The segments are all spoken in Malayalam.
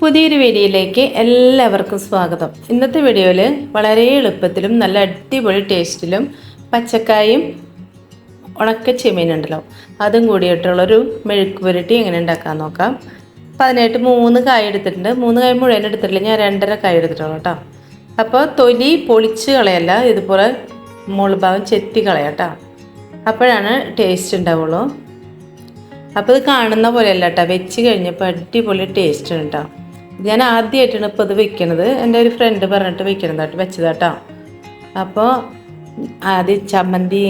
പുതിയൊരു വീഡിയോയിലേക്ക് എല്ലാവർക്കും സ്വാഗതം. ഇന്നത്തെ വീഡിയോയിൽ വളരെ എളുപ്പത്തിലും നല്ല അടിപൊളി ടേസ്റ്റിലും പച്ചക്കായും ഉണക്ക ചെമ്മീനുണ്ടല്ലോ അതും കൂടിയിട്ടുള്ളൊരു മെഴുക്ക് പുരട്ടി എങ്ങനെ ഉണ്ടാക്കാൻ നോക്കാം. അപ്പോൾ അതിനായിട്ട് 3 കായ എടുത്തിട്ടുണ്ട്. 3 കായ മുഴുവൻ എടുത്തിട്ടില്ല, ഞാൻ 2.5 കായ എടുത്തിട്ടുള്ളൂ കേട്ടോ. അപ്പോൾ തൊലി പൊളിച്ച് കളയല്ല, ഇതുപോലെ മുകൾ ഭാഗം ചെത്തി കളയാം കേട്ടോ. അപ്പോഴാണ് ടേസ്റ്റ് ഉണ്ടാവുള്ളൂ. അപ്പോൾ ഇത് കാണുന്ന പോലെയല്ല കേട്ടോ, വെച്ച് കഴിഞ്ഞപ്പോൾ അടിപൊളി ടേസ്റ്റ് ഉണ്ട് കേട്ടോ. ഞാൻ ആദ്യമായിട്ടാണ് ഇപ്പോൾ ഇത് വെക്കണത്. എൻ്റെ ഒരു ഫ്രണ്ട് പറഞ്ഞിട്ട് വെക്കണതായിട്ട് വെച്ചതാട്ടോ. അപ്പോൾ ആദ്യം ചമ്മന്തി,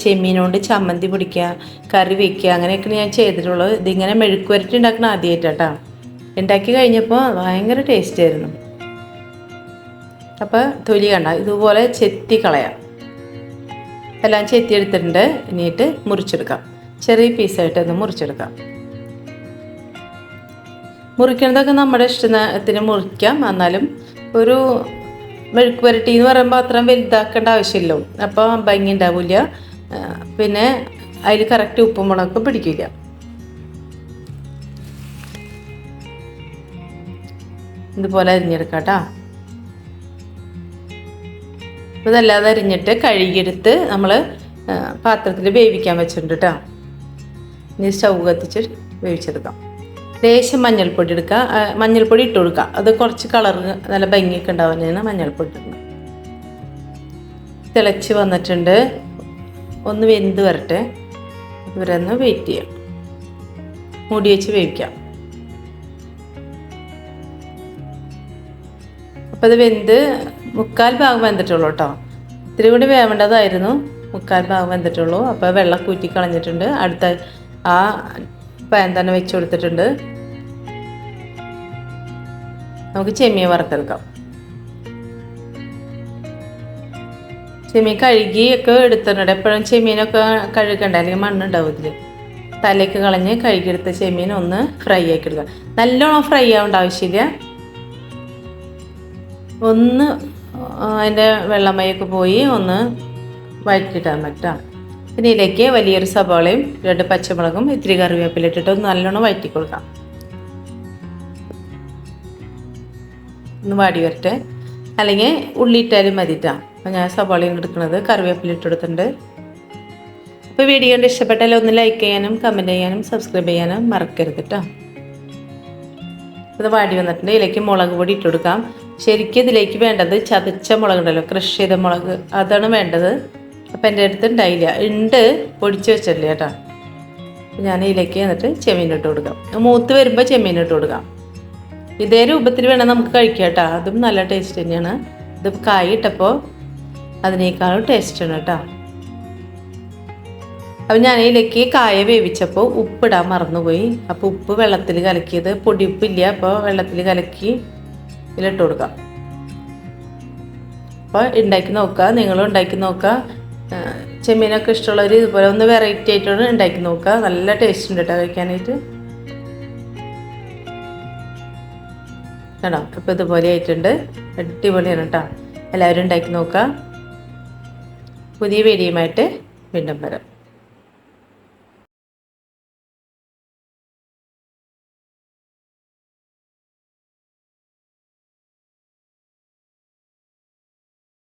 ചെമ്മീനോണ്ട് ചമ്മന്തി പിടിക്കുക, കറി വയ്ക്കുക, അങ്ങനെയൊക്കെയാണ് ഞാൻ ചെയ്തിട്ടുള്ളത്. ഇതിങ്ങനെ മെഴുക്ക് പുരട്ടി ഉണ്ടാക്കണം ആദ്യമായിട്ടാട്ടോ. ഉണ്ടാക്കി കഴിഞ്ഞപ്പോൾ ഭയങ്കര ടേസ്റ്റ് ആയിരുന്നു. അപ്പോൾ തൊലി കണ്ട ഇതുപോലെ ചെത്തി കളയാം. എല്ലാം ചെത്തി എടുത്തിട്ടുണ്ട്. ഇനിയിട്ട് മുറിച്ചെടുക്കാം. ചെറിയ പീസായിട്ടൊന്ന് മുറിച്ചെടുക്കാം. മുറിക്കുന്നതൊക്കെ നമ്മുടെ ഇഷ്ടത്തിന് മുറിക്കാം. എന്നാലും ഒരു മെഴുക്ക് പുരട്ടി എന്ന് പറയുമ്പോൾ അത്രയും വലുതാക്കേണ്ട ആവശ്യമില്ലല്ലോ, അപ്പോൾ ഭംഗി ഉണ്ടാവില്ല. പിന്നെ അതിൽ കറക്റ്റ് ഉപ്പും മുളകൊക്കെ പിടിക്കില്ല. ഇതുപോലെ അരിഞ്ഞെടുക്കാം കേട്ടോ. ഇതല്ലാതെ അരിഞ്ഞിട്ട് കഴുകിയെടുത്ത് നമ്മൾ പാത്രത്തിൽ വേവിക്കാൻ വെച്ചിട്ടുണ്ട് കേട്ടോ. ഇനി സ്റ്റൗ കത്തിച്ച് വേവിച്ചെടുക്കാം. ലേശം മഞ്ഞൾപ്പൊടി എടുക്കുക, മഞ്ഞൾപ്പൊടി ഇട്ട് കൊടുക്കുക. അത് കുറച്ച് കളർ നല്ല ഭംഗിയൊക്കെ ഉണ്ടാവാനാണ് മഞ്ഞൾപ്പൊടി ഇടുന്നത്. തിളച്ച് വന്നിട്ടുണ്ട്, ഒന്ന് വെന്ത് വരട്ടെ. ഇവരൊന്ന് വെയിറ്റ് ചെയ്യാം, മൂടി വെച്ച് വേവിക്കാം. അപ്പോൾ അത് വെന്ത് 3/4 ഭാഗം വെന്തിട്ടുള്ളൂ കേട്ടോ. ഇത്തിരി കൂടി വേവേണ്ടതായിരുന്നു. 3/4 ഭാഗം വെന്തിട്ടുള്ളൂ. അപ്പോൾ വെള്ളം കൂറ്റി കളഞ്ഞിട്ടുണ്ട്. അടുത്ത ആ പാൻ തന്നെ വെച്ച് കൊടുത്തിട്ടുണ്ട്. നമുക്ക് ചെമ്മീൻ വറുത്തെടുക്കാം. ചെമ്മീൻ കഴുകിയൊക്കെ എടുത്തിട്ടുണ്ട്. എപ്പോഴും ചെമ്മീനൊക്കെ കഴുകണ്ട, അല്ലെങ്കിൽ മണ്ണുണ്ടാവും ഇതിൽ. തലയൊക്കെ കളഞ്ഞ് കഴുകിയെടുത്ത ചെമ്മീൻ ഒന്ന് ഫ്രൈ ആക്കി എടുക്കാം. നല്ലോണം ഫ്രൈ ആവേണ്ട ആവശ്യമില്ല, ഒന്ന് അതിൻ്റെ വെള്ളമയൊക്കെ പോയി ഒന്ന് വഴറ്റിയിട്ടാൽ പറ്റാം. പിന്നെ ഇതിലേക്ക് വലിയൊരു സവാളയും 2 പച്ചമുളകും ഇത്തിരി കറിവേപ്പില ഇട്ടിട്ട് ഒന്ന് നല്ലോണം വഴറ്റി കൊടുക്കാം. ഒന്ന് വാടി വരട്ടെ, അല്ലെങ്കിൽ ഉള്ളിയിട്ടാലും മതിട്ടാണ്. അപ്പോൾ ഞാൻ സവാളയും എടുക്കുന്നത്, കറിവേപ്പില ഇട്ടെടുത്തിട്ടുണ്ട്. അപ്പോൾ വീഡിയോ കണ്ട് ഇഷ്ടപ്പെട്ടാൽ ഒന്ന് ലൈക്ക് ചെയ്യാനും കമൻറ്റ് ചെയ്യാനും സബ്സ്ക്രൈബ് ചെയ്യാനും മറക്കരുത് കേട്ടോ. ഇത് വാടി വന്നിട്ടുണ്ട്. ഇതിലേക്ക് മുളക് പൊടി ഇട്ട് കൊടുക്കാം. ശരിക്കും ഇതിലേക്ക് വേണ്ടത് ചതച്ച മുളക് ഉണ്ടല്ലോ, ക്രഷ് ചെയ്ത മുളക്, അതാണ് വേണ്ടത്. അപ്പം എൻ്റെ അടുത്ത് ഉണ്ടായില്ല, ഉണ്ട്, പൊടിച്ച് വെച്ചിട്ടില്ല കേട്ടോ. ഞാൻ ഇതിലേക്ക് എന്നിട്ട് ചെമ്മീൻ ഇട്ട് കൊടുക്കാം. മൂത്ത് വരുമ്പോൾ ചെമ്മീൻ ഇട്ട് കൊടുക്കാം. ഇതേ രൂപത്തിൽ വേണം നമുക്ക് കഴിക്കാം കേട്ടോ. അതും നല്ല ടേസ്റ്റ് തന്നെയാണ്. ഇത് കായ ഇട്ടപ്പോൾ അതിനേക്കാളും ടേസ്റ്റാണ് കേട്ടോ. അപ്പം ഞാൻ ഇതിലേക്ക് കായ വേവിച്ചപ്പോൾ ഉപ്പിടാൻ മറന്നുപോയി. അപ്പോൾ ഉപ്പ് വെള്ളത്തിൽ കലക്കിയത്, പൊടി ഉപ്പില്ല, അപ്പോൾ വെള്ളത്തിൽ കലക്കി ഇതിലിട്ട് കൊടുക്കാം. അപ്പോൾ ഉണ്ടാക്കി നോക്കുക, നിങ്ങളും ഉണ്ടാക്കി നോക്കുക. ചെമ്മീനൊക്കെ ഇഷ്ടമുള്ളവർ ഇതുപോലെ ഒന്ന് വെറൈറ്റി ആയിട്ടാണ് ഉണ്ടാക്കി നോക്കുക. നല്ല ടേസ്റ്റ് ഉണ്ട് കേട്ടോ കഴിക്കാനായിട്ട്. കേട്ടോ, അപ്പോൾ ഇതുപോലെ ആയിട്ടുണ്ട്, അടിപൊളിയാണ് കേട്ടോ. എല്ലാവരും ഉണ്ടാക്കി നോക്കുക. പുതിയ വീഡിയോയുമായിട്ട് വീണ്ടും വരാം.